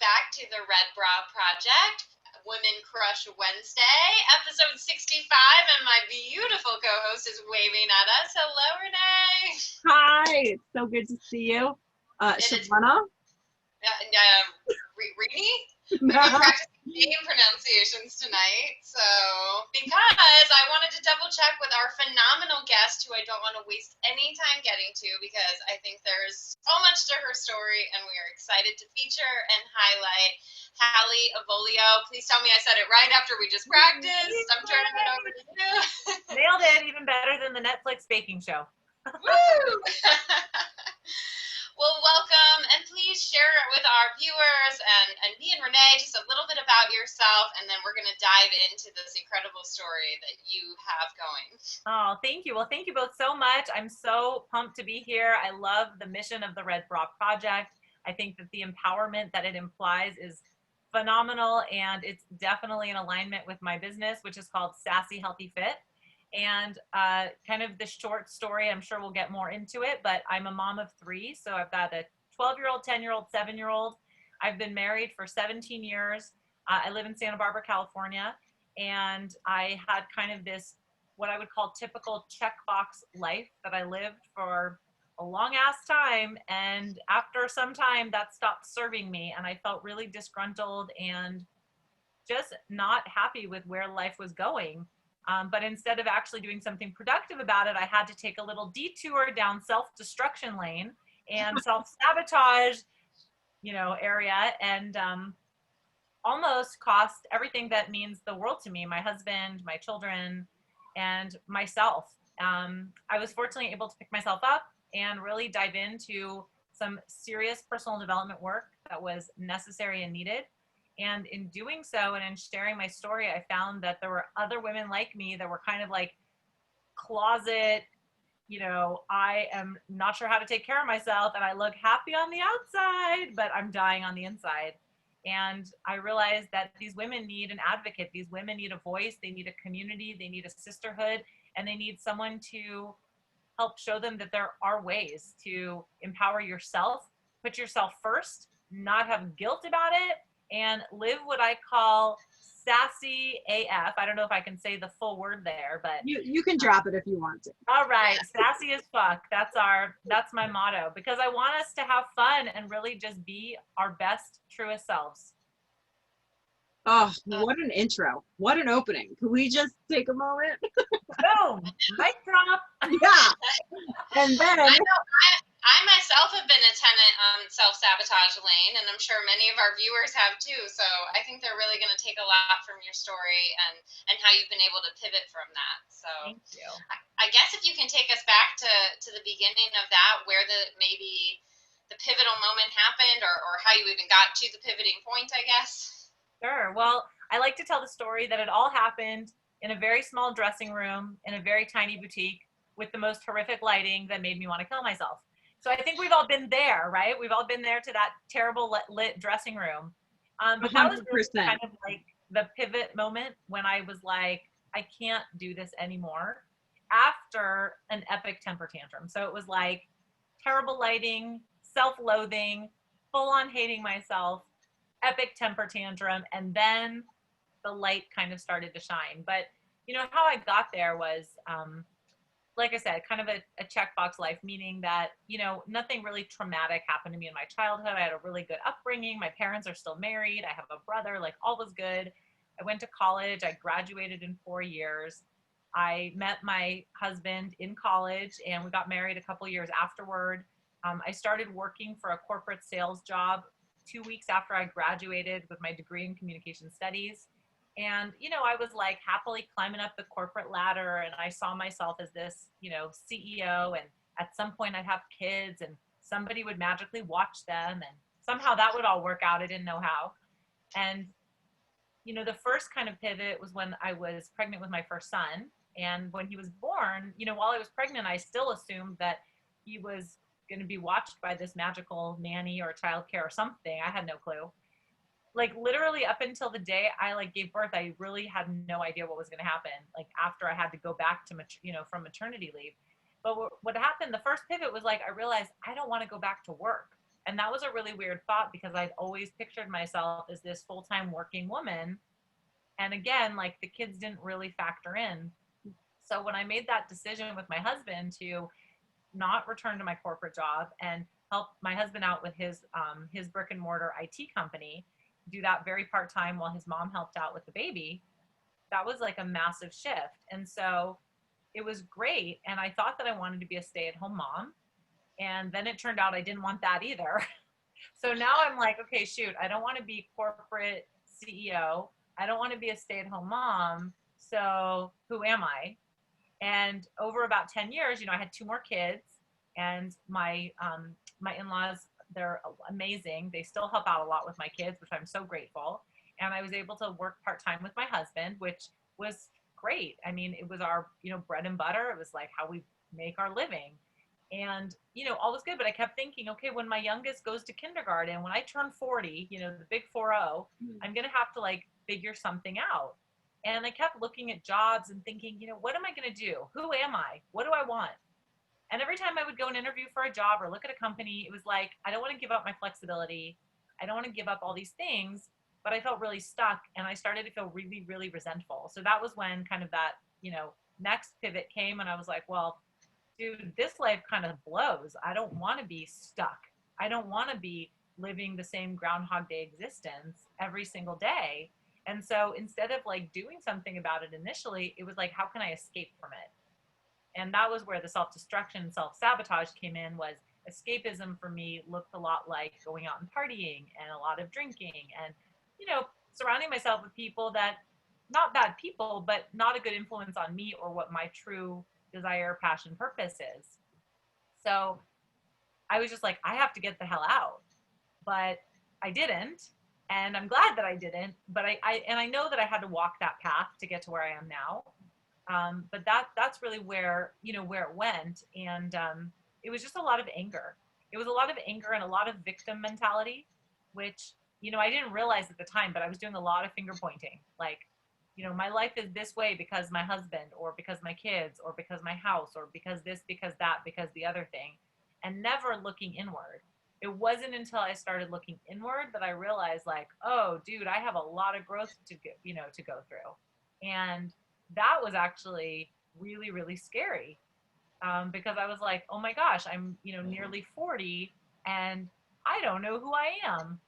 back to the Red Bra Project, Women Crush Wednesday, episode 65, and my beautiful co-host is waving at us. Hello, Renee. Hi, it's so good to see you. Shavana? Rini? We've been practicing name pronunciations tonight, so because I wanted to double check with our phenomenal guest, who I don't want to waste any time getting to, because I think there's so much to her story, and we are excited to feature and highlight Hallie Avolio. Please tell me I said it right after we just practiced. I'm turning it over to you. Nailed it, even better than the Netflix baking show. Woo! Well, welcome, and please share with our viewers and me and Renee just a little bit about yourself, and then we're going to dive into this incredible story that you have going. Oh, thank you. Well, thank you both so much. I'm so pumped to be here. I love the mission of the Red Bra Project. I think that the empowerment that it implies is phenomenal, and it's definitely in alignment with my business, which is called Sassy Healthy Fit. And kind of the short story, I'm sure we'll get more into it, but I'm a mom of three. So I've got a 12-year-old, 10-year-old, 7-year-old. I've been married for 17 years. I live in Santa Barbara, California. And I had kind of this, what I would call typical checkbox life that I lived for a long ass time. And after some time that stopped serving me, and I felt really disgruntled and just not happy with where life was going. But instead of actually doing something productive about it, I had to take a little detour down self-destruction lane and self-sabotage, area, and almost cost everything that means the world to me, my husband, my children, and myself. I was fortunately able to pick myself up and really dive into some serious personal development work that was necessary and needed. And in doing so and in sharing my story, I found that there were other women like me that were kind of like closet, I am not sure how to take care of myself and I look happy on the outside, but I'm dying on the inside. And I realized that these women need an advocate. These women need a voice. They need a community. They need a sisterhood, and they need someone to help show them that there are ways to empower yourself, put yourself first, not have guilt about it, and live what I call sassy AF. I don't know if I can say the full word there, but you can drop it if you want to. All right, sassy as fuck. That's my motto, because I want us to have fun and really just be our best, truest selves. Oh, what an intro. What an opening. Can we just take a moment? Boom, mic drop. Yeah. And then I myself have been a tenant on self-sabotage lane, and I'm sure many of our viewers have too. So I think they're really going to take a lot from your story and how you've been able to pivot from that. So Thank you. I guess if you can take us back to the beginning of that, where maybe the pivotal moment happened, or how you even got to the pivoting point, I guess. Sure. Well, I like to tell the story that it all happened in a very small dressing room in a very tiny boutique with the most horrific lighting that made me want to kill myself. So I think we've all been there, right? We've all been there to that terrible lit dressing room. But that was really kind of like the pivot moment when I was like, I can't do this anymore, after an epic temper tantrum. So it was like terrible lighting, self-loathing, full on hating myself, epic temper tantrum, and then the light kind of started to shine. But how I got there was, like I said, kind of a checkbox life, meaning that, nothing really traumatic happened to me in my childhood. I had a really good upbringing. My parents are still married. I have a brother, like all was good. I went to college. I graduated in 4 years. I met my husband in college and we got married a couple years afterward. I started working for a corporate sales job 2 weeks after I graduated with my degree in communication studies. And, I was like happily climbing up the corporate ladder, and I saw myself as this, CEO, and at some point I'd have kids and somebody would magically watch them, and somehow that would all work out. I didn't know how. And, the first kind of pivot was when I was pregnant with my first son. And when he was born, while I was pregnant, I still assumed that he was going to be watched by this magical nanny or childcare or something. I had no clue. Like literally up until the day I gave birth, I really had no idea what was going to happen. Like after I had to go back to, from maternity leave. But what happened, the first pivot was I realized I don't want to go back to work. And that was a really weird thought because I'd always pictured myself as this full-time working woman. And again, like the kids didn't really factor in. So when I made that decision with my husband to not return to my corporate job and help my husband out with his brick and mortar IT company, do that very part-time while his mom helped out with the baby, that was like a massive shift. And so it was great. And I thought that I wanted to be a stay-at-home mom. And then it turned out I didn't want that either. So now I'm like, okay, shoot, I don't want to be corporate CEO. I don't want to be a stay-at-home mom. So who am I? And over about 10 years, I had 2 more kids, and my in-laws, they're amazing. They still help out a lot with my kids, which I'm so grateful. And I was able to work part-time with my husband, which was great. I mean, it was our, bread and butter. It was like how we make our living. And, all was good. But I kept thinking, okay, when my youngest goes to kindergarten, when I turn 40, the big 40, I'm going to have to like figure something out. And I kept looking at jobs and thinking, what am I going to do? Who am I? What do I want? And every time I would go and interview for a job or look at a company, it was like, I don't want to give up my flexibility. I don't want to give up all these things, but I felt really stuck, and I started to feel really, really resentful. So that was when kind of that, next pivot came, and I was like, well, dude, this life kind of blows. I don't want to be stuck. I don't want to be living the same Groundhog Day existence every single day. And so instead of like doing something about it initially, it was like, how can I escape from it? And that was where the self-destruction and self-sabotage came in. Was escapism for me looked a lot like going out and partying and a lot of drinking and, surrounding myself with people that, not bad people, but not a good influence on me or what my true desire, passion, purpose is. So I was just like, I have to get the hell out. But I didn't. And I'm glad that I didn't, but I know that I had to walk that path to get to where I am now. But that's really where it went. And it was just a lot of anger. It was a lot of anger and a lot of victim mentality, which, I didn't realize at the time, but I was doing a lot of finger pointing. Like, my life is this way because my husband, or because my kids, or because my house, or because this, because that, because the other thing, and never looking inward. It wasn't until I started looking inward that I realized, like, oh, dude, I have a lot of growth to go through. And that was actually really, really scary, because I was like, oh my gosh, I'm, nearly 40 and I don't know who I am.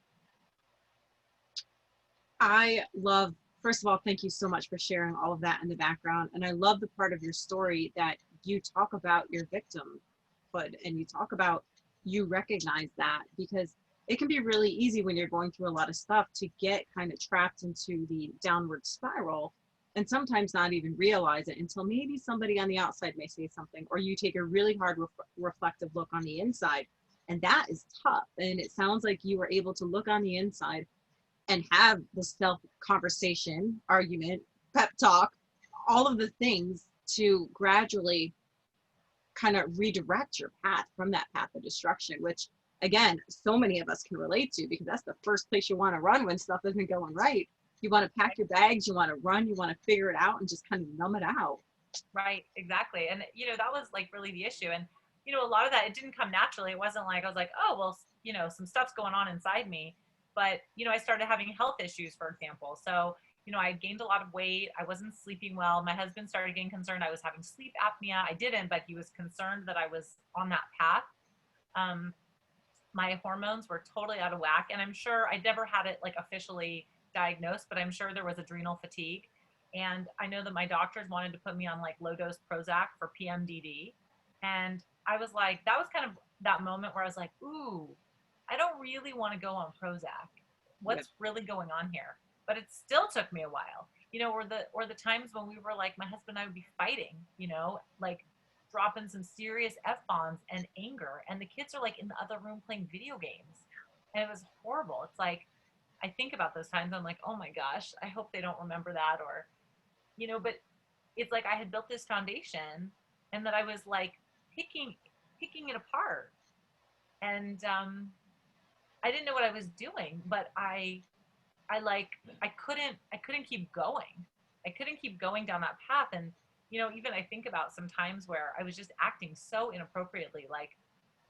I love, first of all, thank you so much for sharing all of that in the background. And I love the part of your story that you talk about your victimhood, and you talk about, you recognize that, because it can be really easy when you're going through a lot of stuff to get kind of trapped into the downward spiral, and sometimes not even realize it until maybe somebody on the outside may say something, or you take a really hard reflective look on the inside. And that is tough. And it sounds like you were able to look on the inside and have the self conversation, argument, pep talk, all of the things to gradually kind of redirect your path from that path of destruction, which again, so many of us can relate to, because that's the first place you want to run when stuff isn't going right. You want to pack your bags, you want to run, you want to figure it out and just kind of numb it out. Right, exactly. And that was like really the issue. And a lot of that, it didn't come naturally. It wasn't like I was like, oh well, some stuff's going on inside me. But I started having health issues, for example. So I gained a lot of weight. I wasn't sleeping well. My husband started getting concerned I was having sleep apnea. I didn't, but he was concerned that I was on that path. My hormones were totally out of whack. And I'm sure I never had it like officially diagnosed, but I'm sure there was adrenal fatigue. And I know that my doctors wanted to put me on like low dose Prozac for PMDD. And I was like, that was kind of that moment where I was like, ooh, I don't really want to go on Prozac. What's really going on here? But it still took me a while, or the times when we were like, my husband and I would be fighting, like dropping some serious F-bombs and anger. And the kids are like in the other room playing video games. And it was horrible. It's like, I think about those times, I'm like, oh my gosh, I hope they don't remember that. Or, but it's like I had built this foundation, and that I was like picking it apart. And I didn't know what I was doing, but I couldn't keep going. I couldn't keep going down that path. And, even I think about some times where I was just acting so inappropriately, like,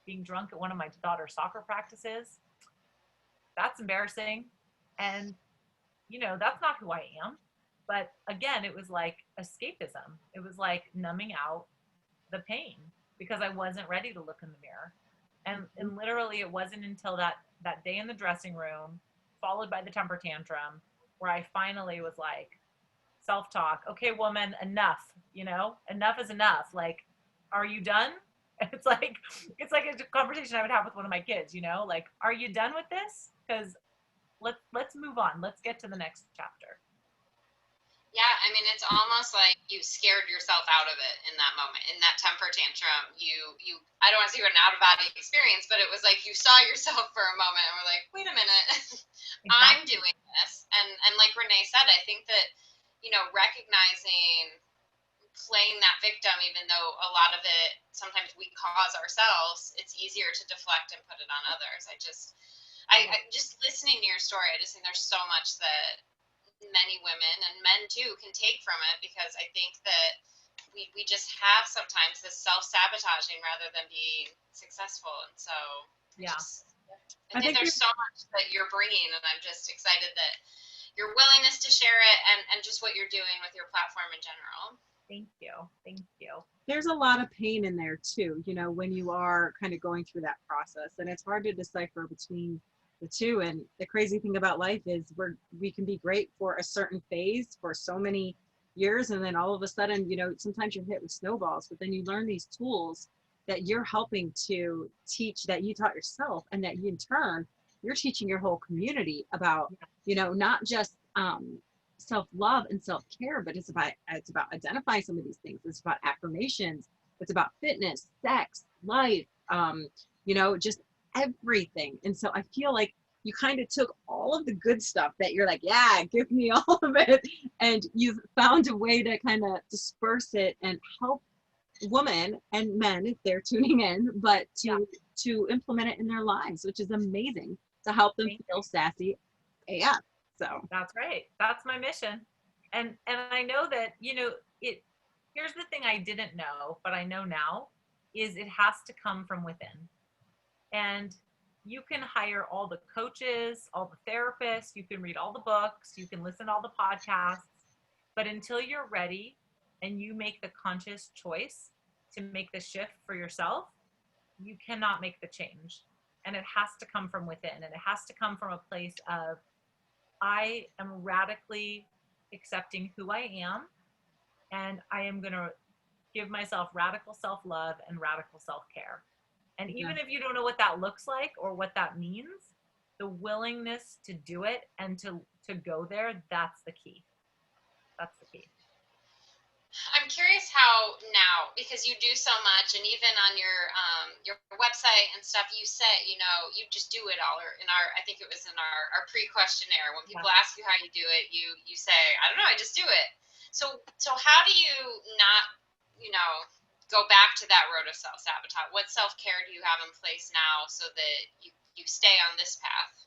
being drunk at one of my daughter's soccer practices. That's embarrassing. And, you know, that's not who I am. But again, it was like escapism. It was like numbing out the pain because I wasn't ready to look in the mirror. And literally it wasn't until that day in the dressing room, followed by the temper tantrum, where I finally was like, self-talk, okay, woman, enough, you know, enough is enough. Like, are you done? It's like a conversation I would have with one of my kids, you know, like, are you done with this? Because let's move on. Let's get to the next chapter. Yeah, I mean, it's almost like you scared yourself out of it in that moment, in that temper tantrum. I don't want to say you had an out of body experience, but it was like you saw yourself for a moment and were like, wait a minute, I'm Exactly. doing this. And like Renee said, I think that, you know, recognizing playing that victim, even though a lot of it sometimes we cause ourselves, it's easier to deflect and put it on others. I just listening to your story, I just think there's so much that many women and men too can take from it, because I think that we just have sometimes this self-sabotaging rather than being successful. And so Yeah. I think there's so much that you're bringing, and I'm just excited that your willingness to share it and just what you're doing with your platform in general. Thank you. Thank you. There's a lot of pain in there too, you know, when you are kind of going through that process, and it's hard to decipher between the two. And the crazy thing about life is we can be great for a certain phase for so many years, and then all of a sudden, you know, sometimes you're hit with snowballs, but then you learn these tools that you're helping to teach, that you taught yourself, and that you in turn you're teaching your whole community about, you know, not just self-love and self-care, but it's about identifying some of these things. It's about affirmations, it's about fitness, sex, life, you know, just everything. And so I feel like you kind of took all of the good stuff that you're like, yeah, give me all of it, and you've found a way to kind of disperse it and help women and men if they're tuning in, but to implement it in their lives, which is amazing, to help them feel sassy AF. So that's right. That's my mission. And I know that, you know, here's the thing I didn't know, but I know now, is it has to come from within. And you can hire all the coaches, all the therapists, you can read all the books, you can listen to all the podcasts, but until you're ready and you make the conscious choice to make the shift for yourself, you cannot make the change. And it has to come from within, and it has to come from a place of, I am radically accepting who I am, and I am going to give myself radical self-love and radical self-care. And even if you don't know what that looks like or what that means, the willingness to do it and to go there, that's the key. That's the key. I'm curious how now, because you do so much, and even on your website and stuff, you say, you know, you just do it all. Or I think it was in our pre-questionnaire, when people ask you how you do it, you say, I don't know, I just do it. So how do you not, you know, go back to that road of self-sabotage? What self-care do you have in place now so that you stay on this path?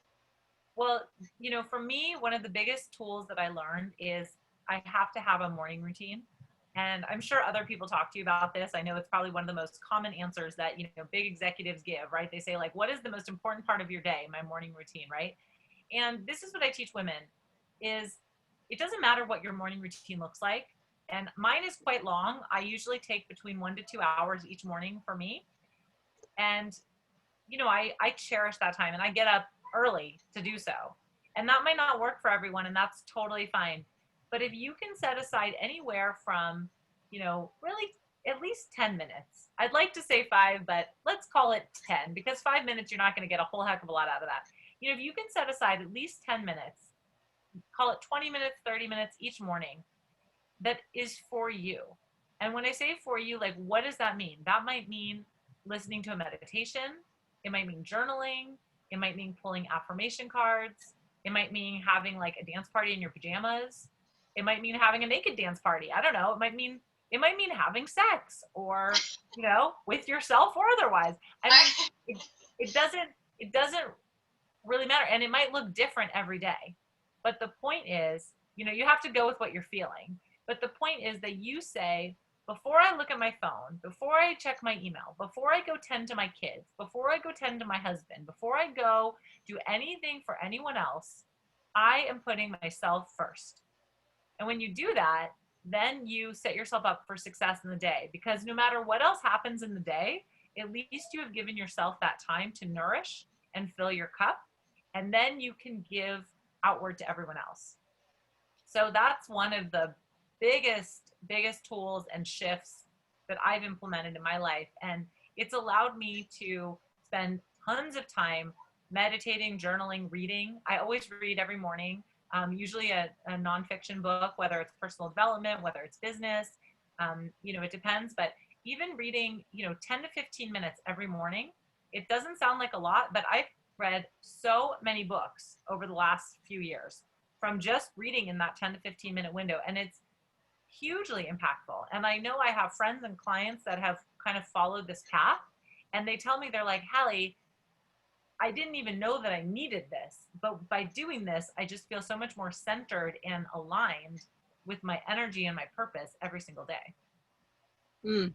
Well, you know, for me, one of the biggest tools that I learned is I have to have a morning routine. And I'm sure other people talk to you about this. I know it's probably one of the most common answers that, you know, big executives give, right? They say, like, what is the most important part of your day? My morning routine, right? And this is what I teach women, is it doesn't matter what your morning routine looks like. And mine is quite long. I usually take between 1 to 2 hours each morning for me. And, you know, I cherish that time, and I get up early to do so. And that might not work for everyone, and that's totally fine. But if you can set aside anywhere from, you know, really at least 10 minutes. I'd like to say 5, but let's call it 10, because 5 minutes, you're not going to get a whole heck of a lot out of that. You know, if you can set aside at least 10 minutes, call it 20 minutes, 30 minutes each morning, that is for you. And when I say for you, like, what does that mean? That might mean listening to a meditation. It might mean journaling. It might mean pulling affirmation cards. It might mean having like a dance party in your pajamas. It might mean having a naked dance party. I don't know. It might mean having sex, or, you know, with yourself or otherwise. I mean, it doesn't really matter. And it might look different every day. But the point is, you know, you have to go with what you're feeling. But the point is that you say, before I look at my phone, before I check my email, before I go tend to my kids, before I go tend to my husband, before I go do anything for anyone else, I am putting myself first. And when you do that, then you set yourself up for success in the day, because no matter what else happens in the day, at least you have given yourself that time to nourish and fill your cup, and then you can give outward to everyone else. So that's one of the biggest tools and shifts that I've implemented in my life, and it's allowed me to spend tons of time meditating, journaling, reading. I always read every morning, usually a nonfiction book, whether it's personal development, whether it's business, it depends. But even reading, 10 to 15 minutes every morning, it doesn't sound like a lot, but I've read so many books over the last few years from just reading in that 10 to 15 minute window. And it's hugely impactful. And I know I have friends and clients that have kind of followed this path, and they tell me, they're like, Hallie, I didn't even know that I needed this, but by doing this, I just feel so much more centered and aligned with my energy and my purpose every single day.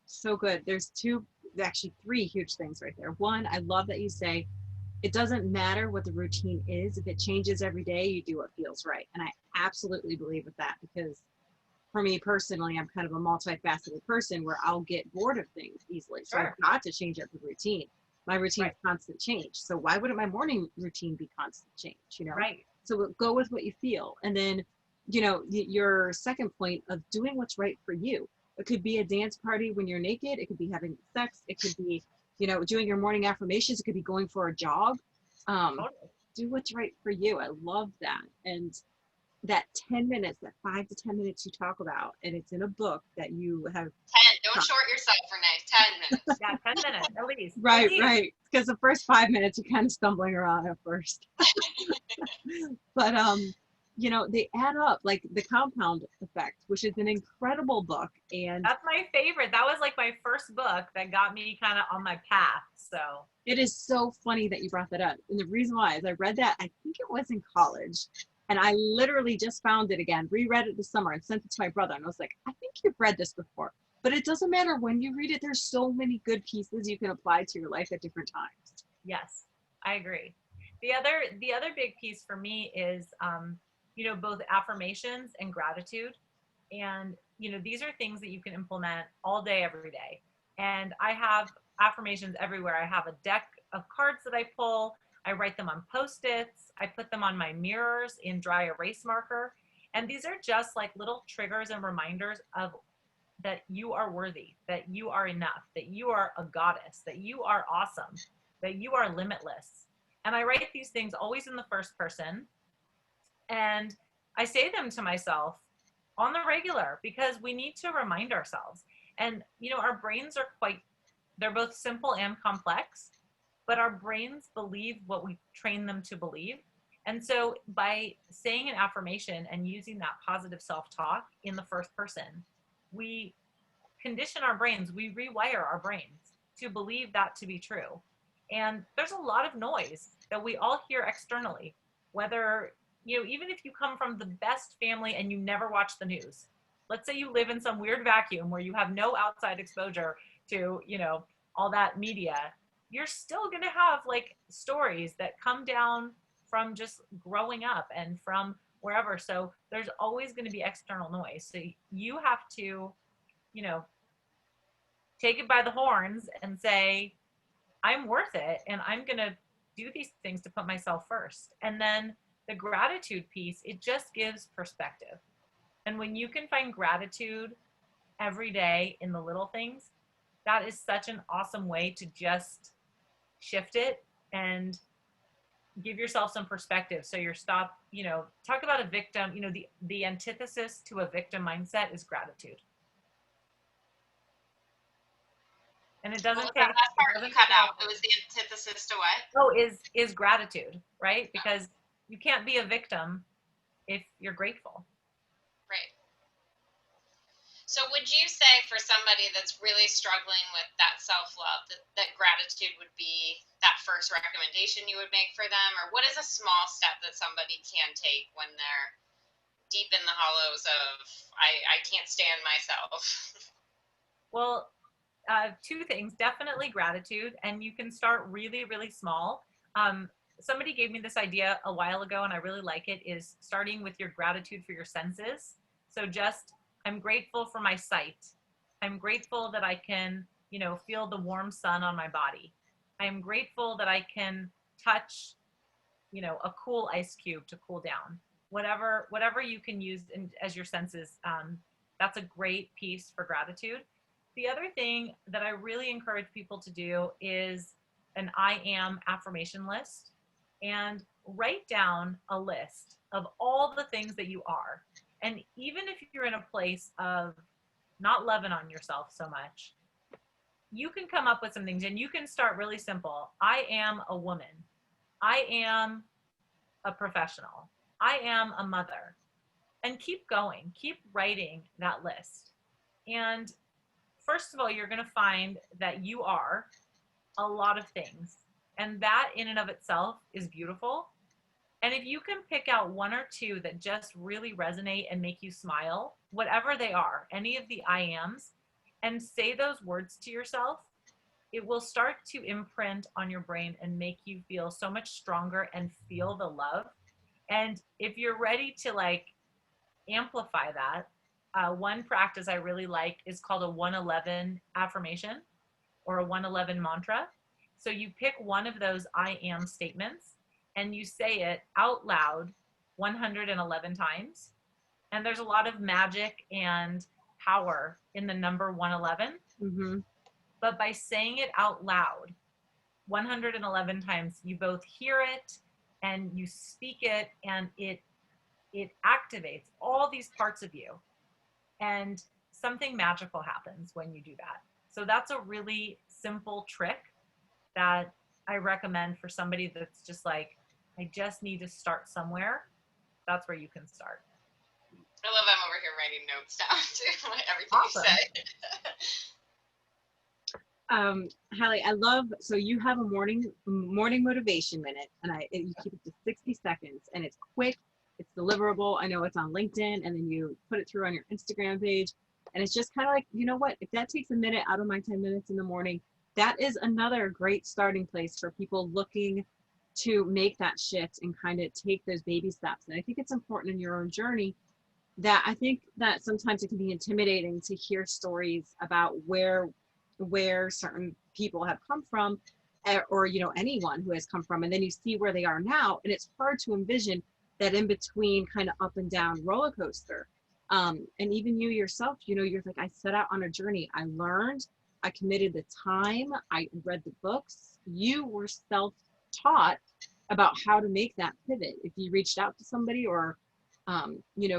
So good. There's actually three huge things right there. One, I love that you say it doesn't matter what the routine is. If it changes every day, you do what feels right. And I absolutely believe with that, because for me personally, I'm kind of a multifaceted person where I'll get bored of things easily. So Sure. I've got to change up the routine. My routine is constant change. So why wouldn't my morning routine be constant change? Right. So go with what you feel. And then, your second point of doing what's right for you. It could be a dance party when you're naked. It could be having sex. It could be, doing your morning affirmations. It could be going for a jog. Totally. Do what's right for you. I love that. And that 10 minutes, that 5 to 10 minutes you talk about, and it's in a book that you have 10. Don't short yourself, Renee. 10 minutes. Yeah, 10 minutes at least. Right. Because the first 5 minutes you're kind of stumbling around at first. But they add up, like the compound effect, which is an incredible book. And that's my favorite. That was like my first book that got me kind of on my path. So it is so funny that you brought that up. And the reason why is I read that, I think it was in college. And I literally just found it again, reread it this summer and sent it to my brother. And I was like, I think you've read this before. But it doesn't matter when you read it. There's so many good pieces you can apply to your life at different times. yes, I agree. The other big piece for me is, both affirmations and gratitude. And, these are things that you can implement all day, every day. And I have affirmations everywhere. I have a deck of cards that I pull. I write them on Post-its. I put them on my mirrors in dry erase marker. And these are just like little triggers and reminders of that you are worthy, that you are enough, that you are a goddess, that you are awesome, that you are limitless. And I write these things always in the first person. And I say them to myself on the regular, because we need to remind ourselves. And, our brains are they're both simple and complex, but our brains believe what we train them to believe. And so by saying an affirmation and using that positive self-talk in the first person, we condition our brains, we rewire our brains to believe that to be true. And there's a lot of noise that we all hear externally, whether, even if you come from the best family and you never watch the news. Let's say you live in some weird vacuum where you have no outside exposure to, all that media. You're still going to have like stories that come down from just growing up and from wherever. So there's always going to be external noise. So you have to, take it by the horns and say, I'm worth it. And I'm going to do these things to put myself first. And then the gratitude piece, it just gives perspective. And when you can find gratitude every day in the little things, that is such an awesome way to just shift it and give yourself some perspective. So you're talk about a victim, the antithesis to a victim mindset is gratitude. And it doesn't take, that part you cut out. It was the antithesis to what? Oh, is gratitude, right? Because you can't be a victim if you're grateful. Right. So would you say for somebody that's really struggling with that self-love, that gratitude would be that first recommendation you would make for them? Or what is a small step that somebody can take when they're deep in the hollows of, I can't stand myself? Well, two things, definitely gratitude, and you can start really, really small. Somebody gave me this idea a while ago, and I really like it, is starting with your gratitude for your senses. So just, I'm grateful for my sight. I'm grateful that I can, feel the warm sun on my body. I'm grateful that I can touch, a cool ice cube to cool down. Whatever you can use as your senses, that's a great piece for gratitude. The other thing that I really encourage people to do is an I am affirmation list, and write down a list of all the things that you are. And even if you're in a place of not loving on yourself so much, you can come up with some things, and you can start really simple. I am a woman. I am a professional. I am a mother. And keep going, keep writing that list. And first of all, you're going to find that you are a lot of things. And that in and of itself is beautiful. And if you can pick out one or two that just really resonate and make you smile, whatever they are, any of the I ams, and say those words to yourself, it will start to imprint on your brain and make you feel so much stronger and feel the love. And if you're ready to amplify that, one practice I really like is called a 111 affirmation or a 111 mantra. So you pick one of those I am statements and you say it out loud 111 times. And there's a lot of magic and power in the number 111. Mm-hmm. But by saying it out loud 111 times, you both hear it and you speak it, and it activates all these parts of you, and something magical happens when you do that. So that's a really simple trick that I recommend for somebody that's just like, I just need to start somewhere. That's where you can start. I love I'm over here writing notes down too, everything Awesome. you say. Hallie, I love, so you have a morning motivation minute, and you keep it to 60 seconds, and it's quick, it's deliverable. I know it's on LinkedIn, and then you put it through on your Instagram page, and it's just kind of like, you know what, if that takes a minute out of my 10 minutes in the morning, that is another great starting place for people looking to make that shift and kind of take those baby steps. And I think it's important in your own journey that I think that sometimes it can be intimidating to hear stories about where certain people have come from, or anyone who has come from, and then you see where they are now, and it's hard to envision that in between kind of up and down roller coaster. And even you yourself, you're like, I set out on a journey. I learned, I committed the time, I read the books. You were self-taught about how to make that pivot. If you reached out to somebody or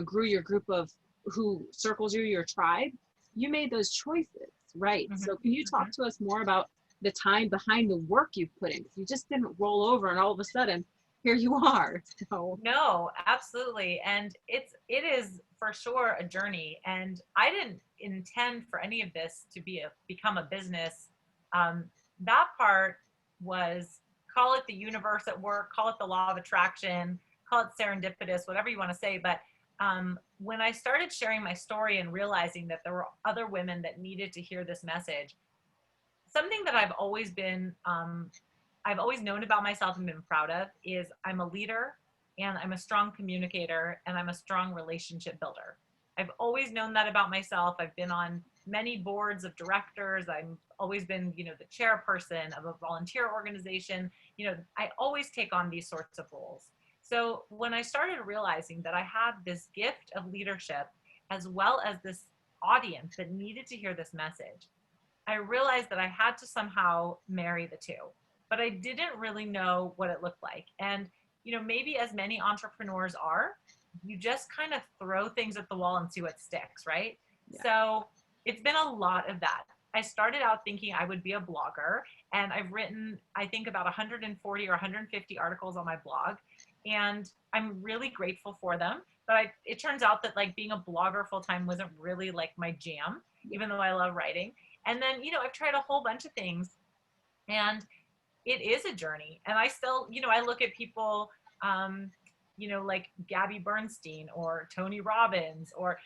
grew your group of who circles you, your tribe, you made those choices, right? Mm-hmm. So can you talk to us more about the time behind the work you've put in? Because you just didn't roll over and all of a sudden here you are. So. No, absolutely. And it is for sure a journey. And I didn't intend for any of this to become a business. That part was, call it the universe at work, call it the law of attraction, call it serendipitous, whatever you want to say. But when I started sharing my story and realizing that there were other women that needed to hear this message, something that I've always known about myself and been proud of is I'm a leader, and I'm a strong communicator, and I'm a strong relationship builder. I've always known that about myself. I've been on many boards of directors. I've always been, the chairperson of a volunteer organization. I always take on these sorts of roles. So when I started realizing that I had this gift of leadership, as well as this audience that needed to hear this message, I realized that I had to somehow marry the two, but I didn't really know what it looked like. And, maybe as many entrepreneurs are, you just kind of throw things at the wall and see what sticks, right? Yeah. So it's been a lot of that. I started out thinking I would be a blogger, and I've written, I think, about 140 or 150 articles on my blog, and I'm really grateful for them. But it turns out that being a blogger full-time wasn't really my jam, even though I love writing. And then, I've tried a whole bunch of things, and it is a journey. And I still, I look at people, like Gabby Bernstein or Tony Robbins, or,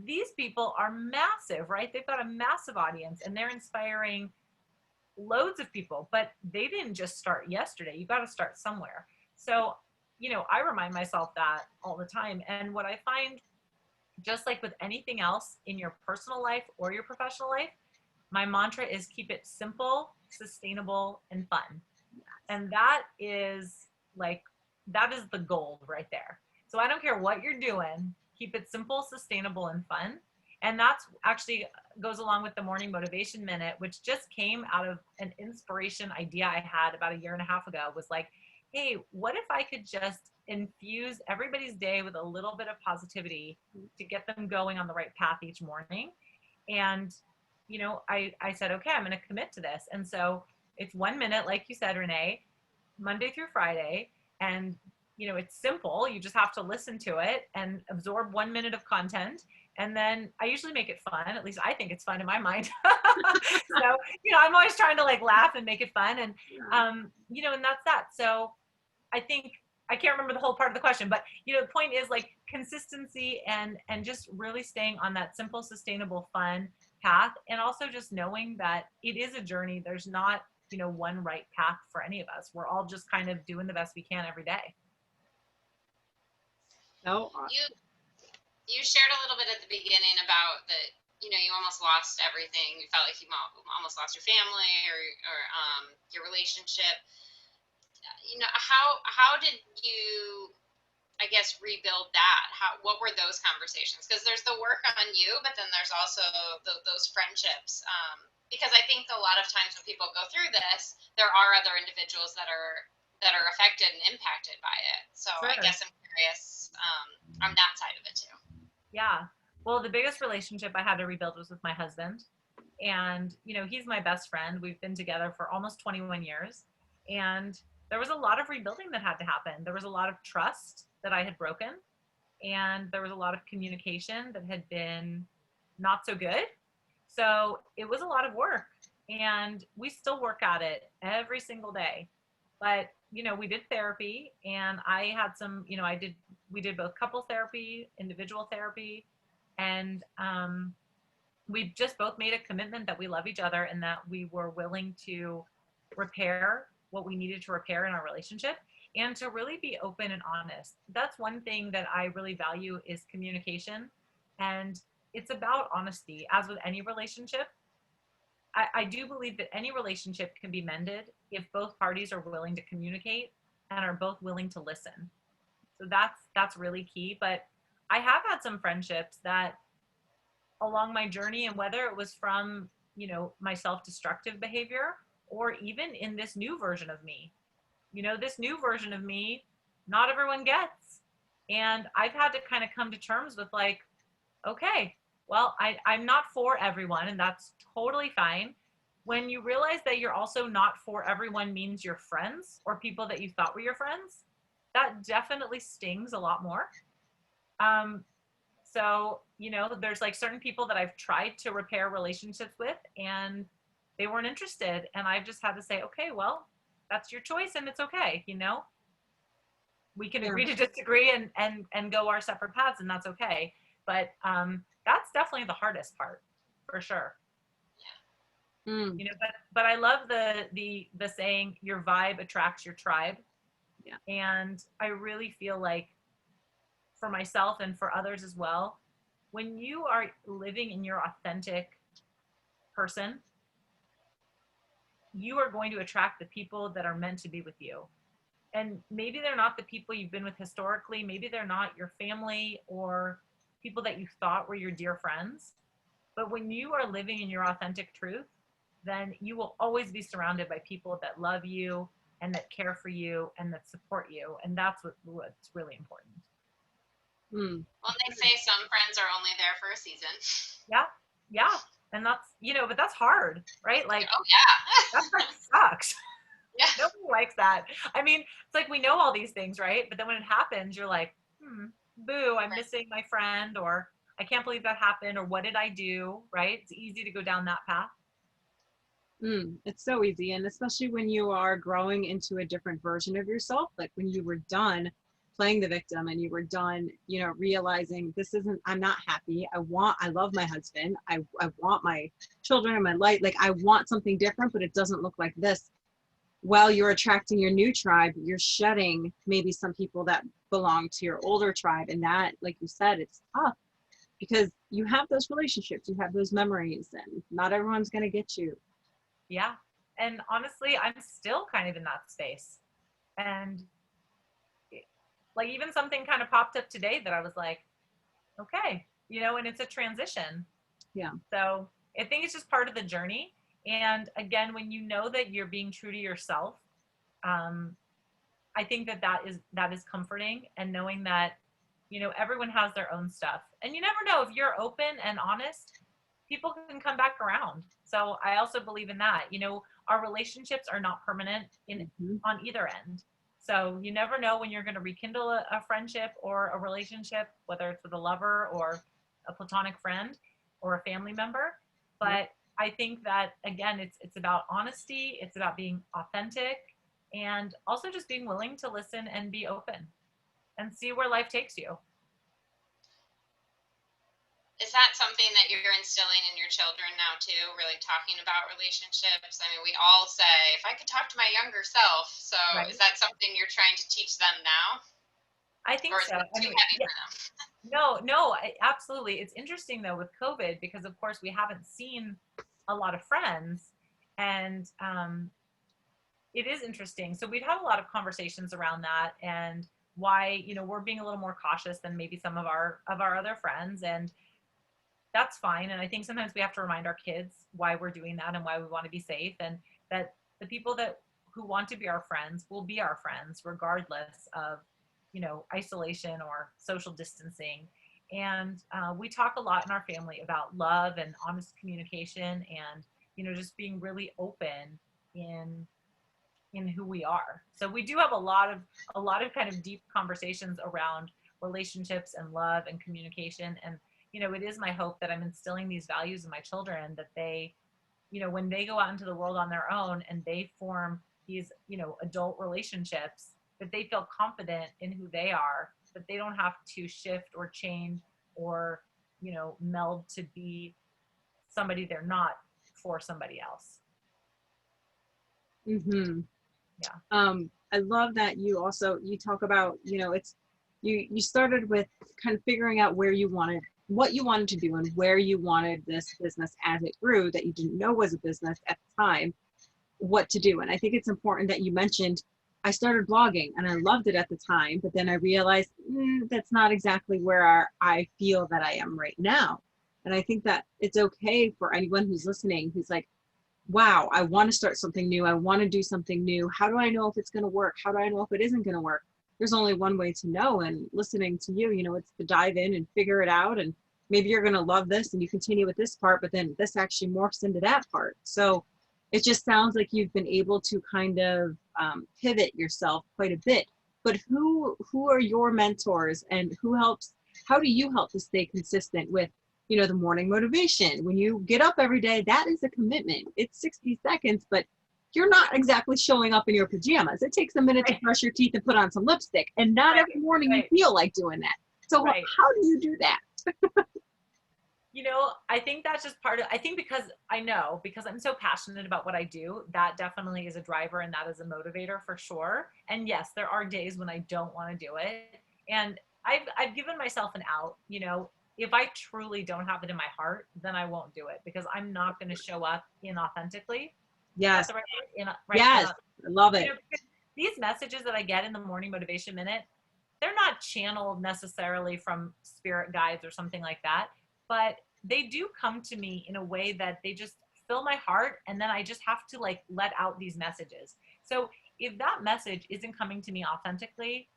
these people are massive, right? They've got a massive audience and they're inspiring loads of people, but they didn't just start yesterday. You got to start somewhere. So, I remind myself that all the time. And what I find, just like with anything else in your personal life or your professional life, my mantra is keep it simple, sustainable, and fun. And that is the gold right there. So I don't care what you're doing, keep it simple, sustainable, and fun. And that's actually goes along with the morning motivation minute, which just came out of an inspiration idea I had about a year and a half ago. Was like, hey, what if I could just infuse everybody's day with a little bit of positivity to get them going on the right path each morning? And, I said, okay, I'm going to commit to this. And so it's 1 minute, like you said, Renee, Monday through Friday. And, it's simple. You just have to listen to it and absorb 1 minute of content. And then I usually make it fun. At least I think it's fun in my mind. So, I'm always trying to laugh and make it fun. And, and that's that. So I think, I can't remember the whole part of the question, but, the point is consistency and just really staying on that simple, sustainable, fun path. And also just knowing that it is a journey. There's not, one right path for any of us. We're all just kind of doing the best we can every day. So you shared a little bit at the beginning about that, you almost lost everything. You felt like you almost lost your family or your relationship. How did you, I guess, rebuild that? What were those conversations? Because there's the work on you, but then there's also those friendships. Because I think a lot of times when people go through this, there are other individuals that are affected and impacted by it. So sure. I guess I'm curious on that side of it too. Yeah. Well, the biggest relationship I had to rebuild was with my husband. And, he's my best friend. We've been together for almost 21 years. And there was a lot of rebuilding that had to happen. There was a lot of trust that I had broken. And there was a lot of communication that had been not so good. So it was a lot of work. And we still work at it every single day. But, we did therapy, and I had some, we did both couple therapy, individual therapy, and we just both made a commitment that we love each other and that we were willing to repair what we needed to repair in our relationship and to really be open and honest. That's one thing that I really value is communication. And it's about honesty. As with any relationship, I do believe that any relationship can be mended if both parties are willing to communicate and are both willing to listen. So that's really key. But I have had some friendships that along my journey, and whether it was from, my self-destructive behavior or even in this new version of me, this new version of me, not everyone gets. And I've had to kind of come to terms with okay, well, I'm not for everyone, and that's totally fine. When you realize that you're also not for everyone means your friends or people that you thought were your friends, that definitely stings a lot more. So, there's certain people that I've tried to repair relationships with and they weren't interested. And I've just had to say, okay, well, that's your choice and it's okay. We can agree to disagree and go our separate paths, and that's okay. But that's definitely the hardest part for sure. Mm. But I love the saying, your vibe attracts your tribe. Yeah. And I really feel like for myself and for others as well, when you are living in your authentic person, you are going to attract the people that are meant to be with you. And maybe they're not the people you've been with historically. Maybe they're not your family or people that you thought were your dear friends. But when you are living in your authentic truth, then you will always be surrounded by people that love you and that care for you and that support you. And that's what's really important. Mm. Well, they say some friends are only there for a season. Yeah. Yeah. And that's, but that's hard, right? Oh yeah. That sucks. Yeah. Nobody likes that. I mean, it's we know all these things, right? But then when it happens, you're like, boo, I'm missing my friend, or I can't believe that happened, or what did I do, right? It's easy to go down that path. It's so easy. And especially when you are growing into a different version of yourself, like when you were done playing the victim and you were done, realizing I'm not happy. I love my husband. I want my children in my life. Like I want something different, but it doesn't look like this. While you're attracting your new tribe, you're shedding maybe some people that belong to your older tribe. And that, like you said, it's tough because you have those relationships, you have those memories, and not everyone's going to get you. Yeah. And honestly, I'm still kind of in that space. And like even something kind of popped up today that I was like, okay, and it's a transition. Yeah. So I think it's just part of the journey. And again, when you know that you're being true to yourself, I think that is comforting, and knowing that, everyone has their own stuff, and you never know, if you're open and honest, people can come back around. So I also believe in that. Our relationships are not permanent on either end. So you never know when you're going to rekindle a friendship or a relationship, whether it's with a lover or a platonic friend or a family member. But I think that, again, it's about honesty. It's about being authentic, and also just being willing to listen and be open and see where life takes you. Is that something that you're instilling in your children now too? Really talking about relationships? I mean, we all say, if I could talk to my younger self. So Right. Is that something you're trying to teach them now? I think or is so. it too heavy for them? No, absolutely. It's interesting though with COVID, because of course we haven't seen a lot of friends, and it is interesting. So we've had a lot of conversations around that, and why, we're being a little more cautious than maybe some of our other friends, and that's fine. And I think sometimes we have to remind our kids why we're doing that and why we want to be safe, and that the people who want to be our friends will be our friends regardless of, isolation or social distancing. And we talk a lot in our family about love and honest communication, and, just being really open in who we are. So we do have a lot of kind of deep conversations around relationships and love and communication. And, it is my hope that I'm instilling these values in my children, that they, when they go out into the world on their own and they form these, adult relationships, that they feel confident in who they are, that they don't have to shift or change or, meld to be somebody they're not for somebody else. Yeah. I love that you talk about, it's you started with kind of figuring out what you wanted to do and where you wanted this business as it grew, that you didn't know was a business at the time, what to do. And I think it's important that you mentioned, I started blogging and I loved it at the time, but then I realized that's not exactly where I feel that I am right now. And I think that it's okay for anyone who's listening, who's like, wow, I want to start something new. I want to do something new. How do I know if it's going to work? How do I know if it isn't going to work? There's only one way to know. And listening to you, it's to dive in and figure it out. And maybe you're going to love this and you continue with this part, but then this actually morphs into that part. So it just sounds like you've been able to kind of pivot yourself quite a bit. But who are your mentors, and how do you help to stay consistent with, the morning motivation? When you get up every day, that is a commitment. It's 60 seconds, but you're not exactly showing up in your pajamas. It takes a minute to brush your teeth and put on some lipstick, and not every morning you feel like doing that. So how do you do that? I think that's just because I'm so passionate about what I do, that definitely is a driver, and that is a motivator for sure. And yes, there are days when I don't want to do it. And I've given myself an out, if I truly don't have it in my heart, then I won't do it, because I'm not going to show up inauthentically. Yes. That's the right yes. I love it. These messages that I get in the Morning Motivation Minute, they're not channeled necessarily from spirit guides or something like that, but they do come to me in a way that they just fill my heart. And then I just have to let out these messages. So if that message isn't coming to me authentically,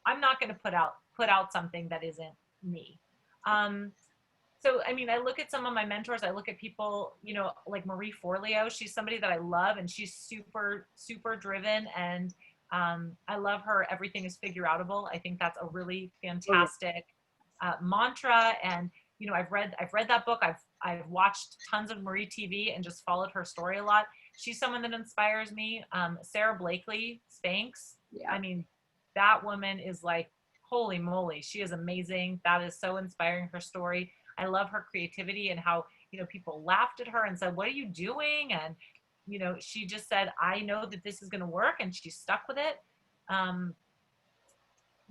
I'm not going to put out something that isn't me. So, I mean, I look at some of my mentors, I look at people, like Marie Forleo. She's somebody that I love, and she's super, super driven. And I love her Everything is Figure Outable. I think that's a really fantastic mantra. And, I've read that book. I've watched tons of Marie TV and just followed her story a lot. She's someone that inspires me. Sarah Blakely Spanx. Yeah. I mean, that woman is like holy moly, she is amazing. That is so inspiring, her story. I love her creativity and how, people laughed at her and said, what are you doing? And, she just said, I know that this is going to work, and she stuck with it. Um,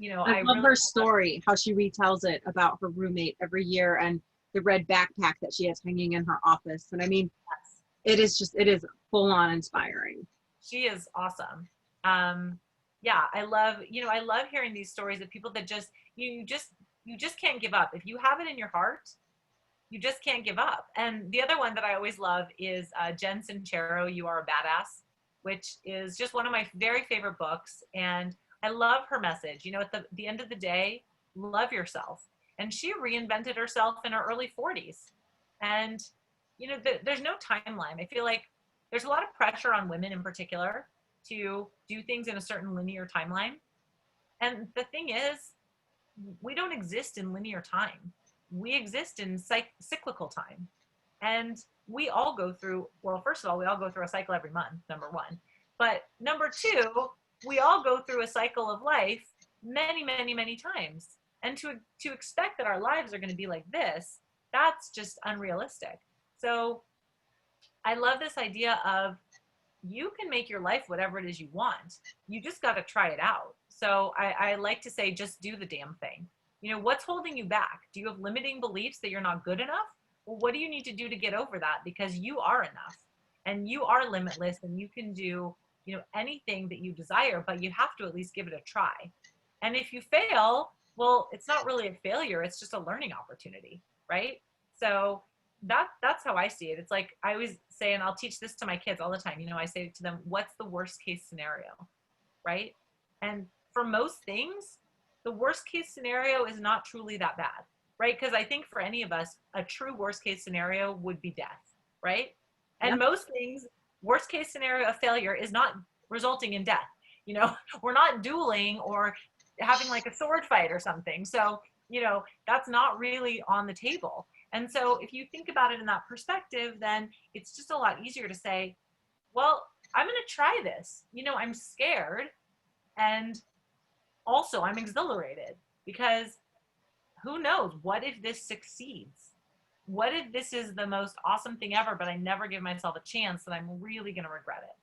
I I love really her story, how she retells it about her roommate every year and the red backpack that she has hanging in her office. And I mean, it is full on inspiring. She is awesome. Yeah, I love hearing these stories of people that you just can't give up. If you have it in your heart, you just can't give up. And the other one that I always love is Jen Sincero, You Are a Badass, which is just one of my very favorite books. And I love her message. At the end of the day, love yourself. And she reinvented herself in her early 40s. And, there's no timeline. I feel like there's a lot of pressure on women in particular to do things in a certain linear timeline. And the thing is, we don't exist in linear time. We exist in cyclical time. And we all go through, well, first of all, we all go through a cycle every month, number one. But number two, we all go through a cycle of life many, many, many times. And to expect that our lives are going to be like this, that's just unrealistic. So I love this idea of you can make your life whatever it is you want. You just got to try it out. So I like to say, just do the damn thing. What's holding you back? Do you have limiting beliefs that you're not good enough? Well, what do you need to do to get over that? Because you are enough and you are limitless, and you can do, anything that you desire, but you have to at least give it a try. And if you fail, well, it's not really a failure. It's just a learning opportunity, right? So that's how I see it. It's like I always say, and I'll teach this to my kids all the time. I say to them, what's the worst case scenario, right? And for most things, the worst case scenario is not truly that bad, right? Because I think for any of us, a true worst case scenario would be death, right? And Yep. most things, worst case scenario of failure is not resulting in death. We're not dueling or having like a sword fight or something. So, that's not really on the table. And so if you think about it in that perspective, then it's just a lot easier to say, well, I'm going to try this. I'm scared. And also I'm exhilarated, because who knows? What if this succeeds? What if this is the most awesome thing ever, but I never give myself a chance, and I'm really going to regret it?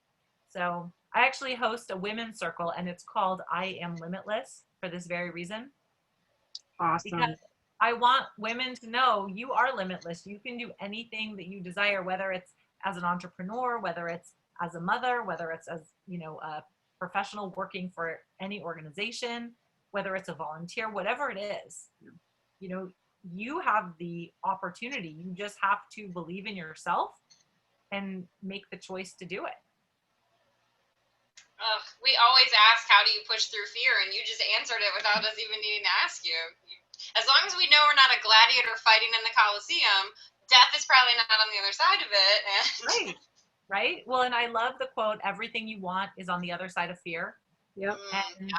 So I actually host a women's circle, and it's called I Am Limitless for this very reason. Awesome. Because I want women to know you are limitless. You can do anything that you desire, whether it's as an entrepreneur, whether it's as a mother, whether it's as, a professional working for any organization, whether it's a volunteer, whatever it is. You have the opportunity. You just have to believe in yourself and make the choice to do it. We always ask, how do you push through fear? And you just answered it without us even needing to ask you. As long as we know we're not a gladiator fighting in the Coliseum, death is probably not on the other side of it. And Right. Well, and I love the quote, everything you want is on the other side of fear. Yep. And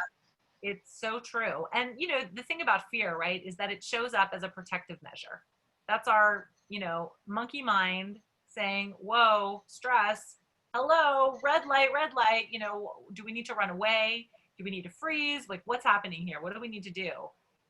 it's so true. And, the thing about fear, right, is that it shows up as a protective measure. That's our, monkey mind saying, whoa, stress. Hello, red light, do we need to run away? Do we need to freeze? Like, what's happening here? What do we need to do?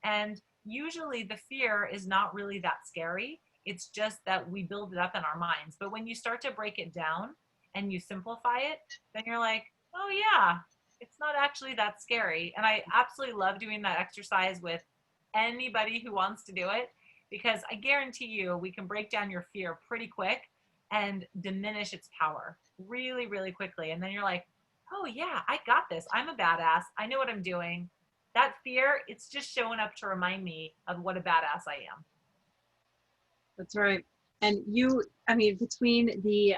And usually the fear is not really that scary. It's just that we build it up in our minds. But when you start to break it down and you simplify it, then you're like, oh yeah, it's not actually that scary. And I absolutely love doing that exercise with anybody who wants to do it, because I guarantee you we can break down your fear pretty quick and diminish its power really, really quickly. And then you're like, oh yeah, I got this. I'm a badass. I know what I'm doing. That fear, it's just showing up to remind me of what a badass I am. That's right. And between the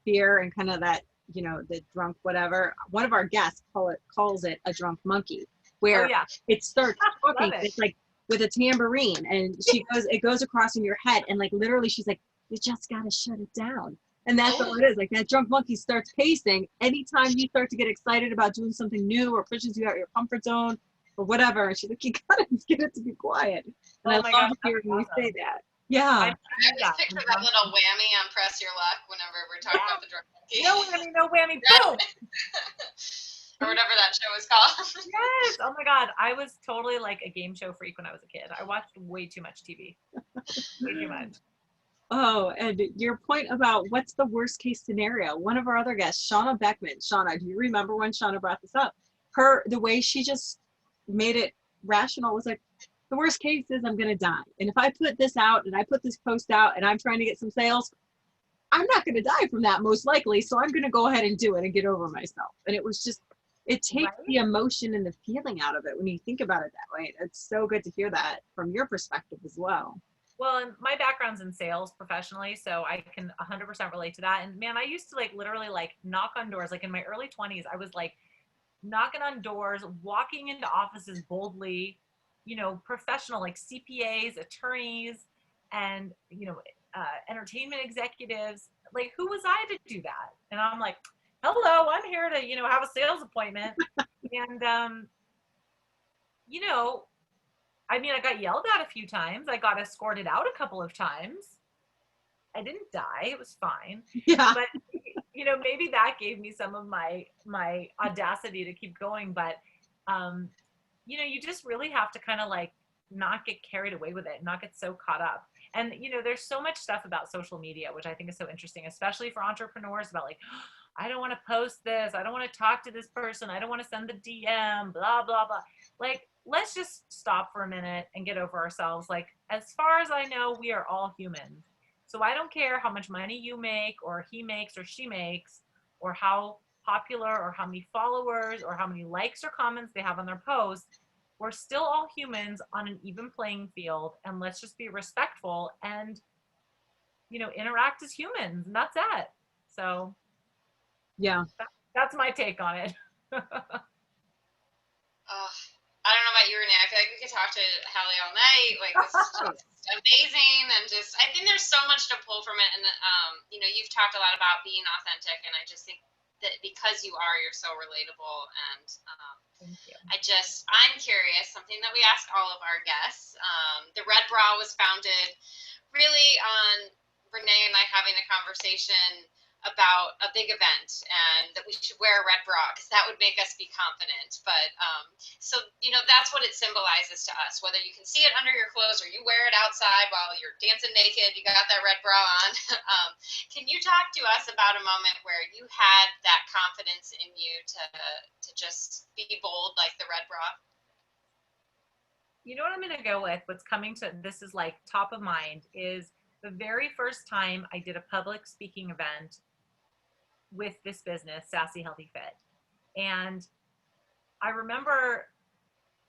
fear and kind of that, the drunk whatever, one of our guests calls it a drunk monkey, where it starts talking. It's like with a tambourine, and it goes across in your head, and like literally she's like, you just gotta shut it down. And that's all it is. Like that drunk monkey starts pacing anytime you start to get excited about doing something new or pushes you out your comfort zone or whatever. And she's like, you gotta get it to be quiet. And I love hearing you say that. Yeah. I just picture that little whammy on Press Your Luck whenever we're talking about the drunk monkey. No whammy, boom. or whatever that show was called. Yes. Oh my God. I was totally like a game show freak when I was a kid. I watched way too much TV. Way too much. Oh, and your point about what's the worst case scenario? One of our other guests, Shauna Beckman. Shauna, do you remember when Shauna brought this up? The way she just made it rational was like, the worst case is I'm going to die. And if I put this out and I put this post out and I'm trying to get some sales, I'm not going to die from that most likely. So I'm going to go ahead and do it and get over myself. And it was just, it takes the emotion and the feeling out of it when you think about it that way. It's so good to hear that from your perspective as well. Well, and my background's in sales professionally, so I can 100% relate to that. And man, I used to like literally like knock on doors. Like in my early 20s, I was like knocking on doors, walking into offices boldly, you know, professional like CPAs, attorneys, and, you know, entertainment executives. Like, who was I to do that? And I'm like, hello, I'm here to, you know, have a sales appointment. And, you know, I mean, I got yelled at a few times. I got escorted out a couple of times. I didn't die. It was fine. Yeah. But, you know, maybe that gave me some of my audacity to keep going. But, you know, you just really have to kind of like not get carried away with it, not get so caught up. And, you know, there's so much stuff about social media, which I think is so interesting, especially for entrepreneurs, about like, I don't want to post this. I don't want to talk to this person. I don't want to send the DM, blah, blah, blah. Like, let's just stop for a minute and get over ourselves. Like, as far as I know, we are all humans. So I don't care how much money you make or he makes or she makes, or how popular or how many followers or how many likes or comments they have on their posts. We're still all humans on an even playing field, and let's just be respectful and, you know, interact as humans, and that's it. So yeah, that's my take on it. I don't know about you, Renee. I feel like we could talk to Hallie all night. Like, this is just amazing, and just I think there's so much to pull from it. And you know, you've talked a lot about being authentic, and I just think that because you are, you're so relatable. And Thank you. I'm curious. Something that we ask all of our guests. The Red Bra was founded really on Renee and I having a conversation about a big event, and that we should wear a red bra because that would make us be confident. But so, you know, that's what it symbolizes to us, whether you can see it under your clothes or you wear it outside while you're dancing naked, you got that red bra on. Can you talk to us about a moment where you had that confidence in you to just be bold like the red bra? You know what I'm going to go with? What's coming to this is like top of mind is the very first time I did a public speaking event with this business, Sassy Healthy Fit. And I remember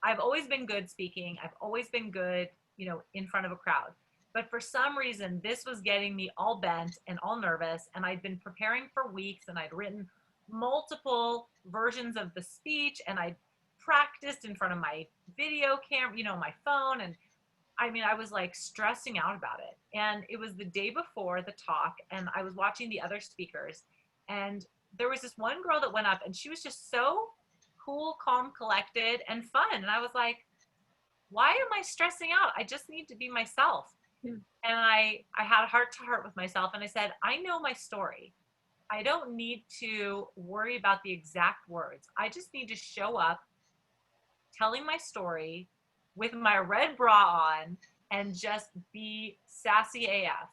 I've always been good speaking. I've always been good, you know, in front of a crowd. But for some reason, this was getting me all bent and all nervous. And I'd been preparing for weeks, and I'd written multiple versions of the speech, and I'd practiced in front of my video camera, you know, my phone. And I mean, I was like stressing out about it. And it was the day before the talk, and I was watching the other speakers. And there was this one girl that went up, and she was just so cool, calm, collected, and fun. And I was like, why am I stressing out? I just need to be myself. And I had a heart to heart with myself, and I said, I know my story. I don't need to worry about the exact words. I just need to show up telling my story with my red bra on and just be sassy AF.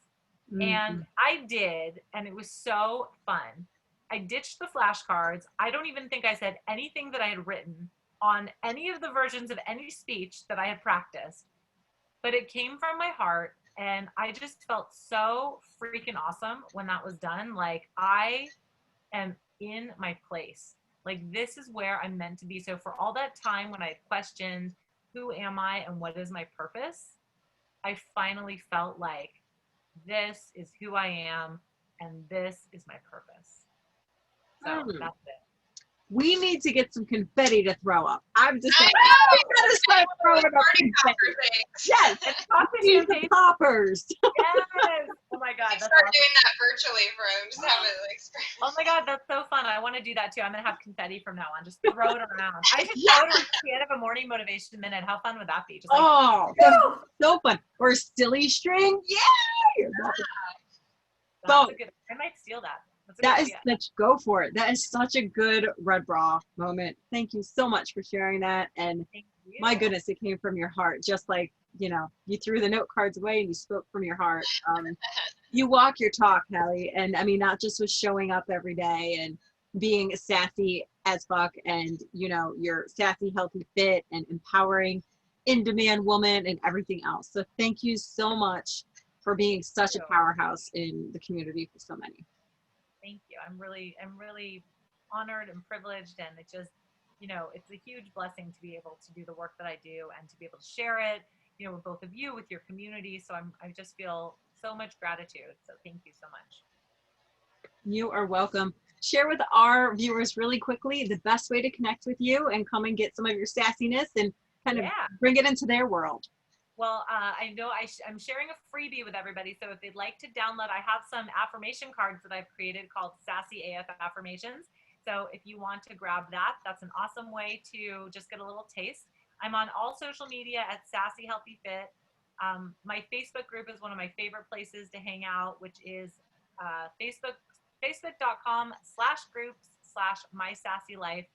Mm-hmm. And I did, and it was so fun. I ditched the flashcards. I don't even think I said anything that I had written on any of the versions of any speech that I had practiced, but it came from my heart, and I just felt so freaking awesome when that was done. Like, I am in my place. Like, this is where I'm meant to be. So for all that time when I questioned, who am I and what is my purpose, I finally felt like this is who I am and this is my purpose. So that's it. We need to get some confetti to throw up. I'm just saying. We gotta start throwing up confetti. Yes, use the poppers. Yes. Oh my God. Start doing that virtually for him. Just have it like. Oh my God, that's so fun. I want to do that too. I'm gonna have confetti from now on. Just throw it around. I should go to the end of a morning motivation minute. How fun would that be? Just like, so fun. Or silly string. Yay! That's a good. I might steal that. That's a That good is idea. such, go for it. That is such a good red bra moment. Thank you so much for sharing that. And Thank you. my goodness, it came from your heart. Just like, you threw the note cards away and you spoke from your heart. You walk your talk, Hallie. And I mean, not just with showing up every day and being sassy as fuck and, you're sassy, healthy, fit and empowering in-demand woman and everything else. So thank you so much for being such a powerhouse in the community for so many. Thank you. I'm really honored and privileged, and it just, it's a huge blessing to be able to do the work that I do and to be able to share it, with both of you, with your community. So I just feel so much gratitude. So thank you so much. You are welcome. Share with our viewers really quickly the best way to connect with you and come and get some of your sassiness and kind of bring it into their world. Well, I know I'm sharing a freebie with everybody. So if they'd like to download, I have some affirmation cards that I've created called Sassy AF Affirmations. So if you want to grab that, that's an awesome way to just get a little taste. I'm on all social media at Sassy Healthy Fit. My Facebook group is one of my favorite places to hang out, which is facebook.com/groups/mysassylife.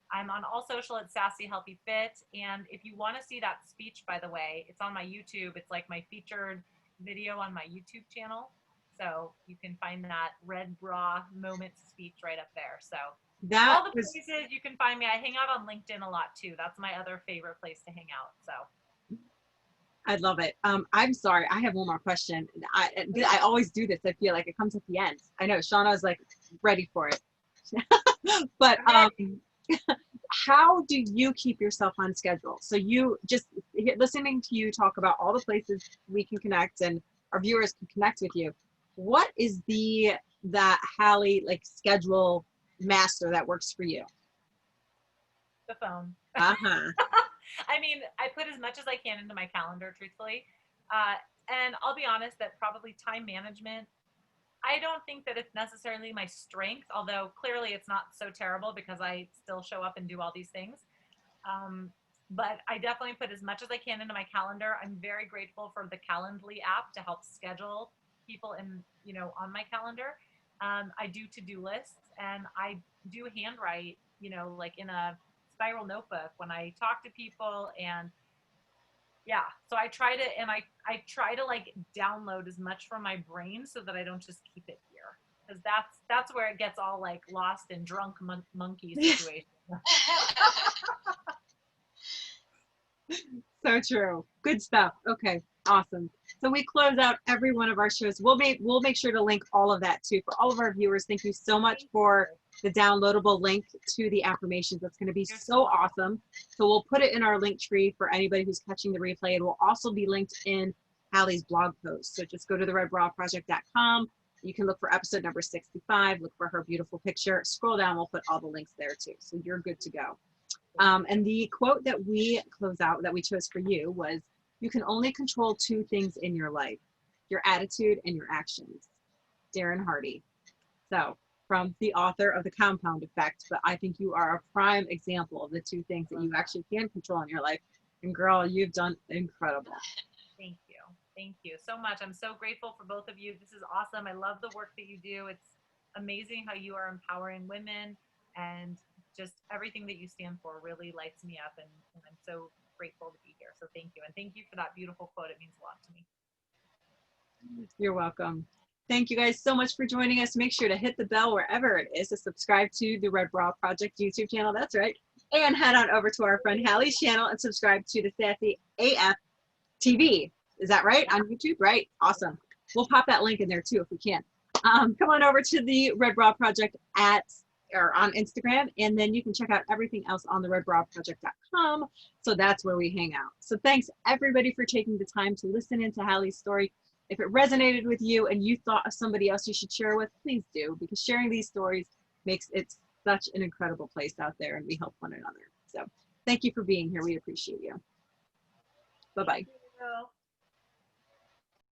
I'm on all social at Sassy Healthy Fit. And if you want to see that speech, by the way, it's on my YouTube. It's like my featured video on my YouTube channel. So you can find that red bra moment speech right up there. So all the places you can find me. I hang out on LinkedIn a lot too. That's my other favorite place to hang out. So I love it. I'm sorry. I have one more question. I always do this. I feel like it comes at the end. I know Shauna's like ready for it. But how do you keep yourself on schedule? So you just listening to you talk about all the places we can connect and our viewers can connect with you. What is that Hallie like schedule master that works for you? The phone. Uh-huh. I mean, I put as much as I can into my calendar, truthfully. And I'll be honest that probably time management, I don't think that it's necessarily my strength, although clearly it's not so terrible because I still show up and do all these things. But I definitely put as much as I can into my calendar. I'm very grateful for the Calendly app to help schedule people on my calendar. I do to-do lists and I do handwrite, like in a spiral notebook when I talk to people. And so I try to like download as much from my brain so that I don't just keep it here, because that's where it gets all like lost in drunk monkey situation. So true. Good stuff. Okay, awesome. So we close out every one of our shows. We'll make sure to link all of that too for all of our viewers. Thank you so much for the downloadable link to the affirmations. That's going to be so awesome. So we'll put it in our link tree for anybody who's catching the replay. It will also be linked in Hallie's blog post. So just go to theredbraproject.com. You can look for episode number 65, look for her beautiful picture, scroll down, we'll put all the links there too. So you're good to go. And the quote that we close out, that we chose for you was, you can only control two things in your life, your attitude and your actions. Darren Hardy. So from the author of The Compound Effect, but I think you are a prime example of the two things that you actually can control in your life. And girl, you've done incredible. Thank you. Thank you so much. I'm so grateful for both of you. This is awesome. I love the work that you do. It's amazing how you are empowering women, and just everything that you stand for really lights me up, and I'm so grateful to be here. So thank you. And thank you for that beautiful quote. It means a lot to me. You're welcome. Thank you guys so much for joining us. Make sure to hit the bell wherever it is to subscribe to the Red Bra Project YouTube channel. That's right. And head on over to our friend Hallie's channel and subscribe to the Sassy AF TV. Is that right? On YouTube? Right. Awesome. We'll pop that link in there too if we can. Come on over to the Red Bra Project on Instagram, and then you can check out everything else on the redbraproject.com. So that's where we hang out. So thanks everybody for taking the time to listen into Hallie's story. If it resonated with you and you thought of somebody else you should share with, please do, because sharing these stories makes it such an incredible place out there, and we help one another. So thank you for being here. We appreciate you. Bye-bye.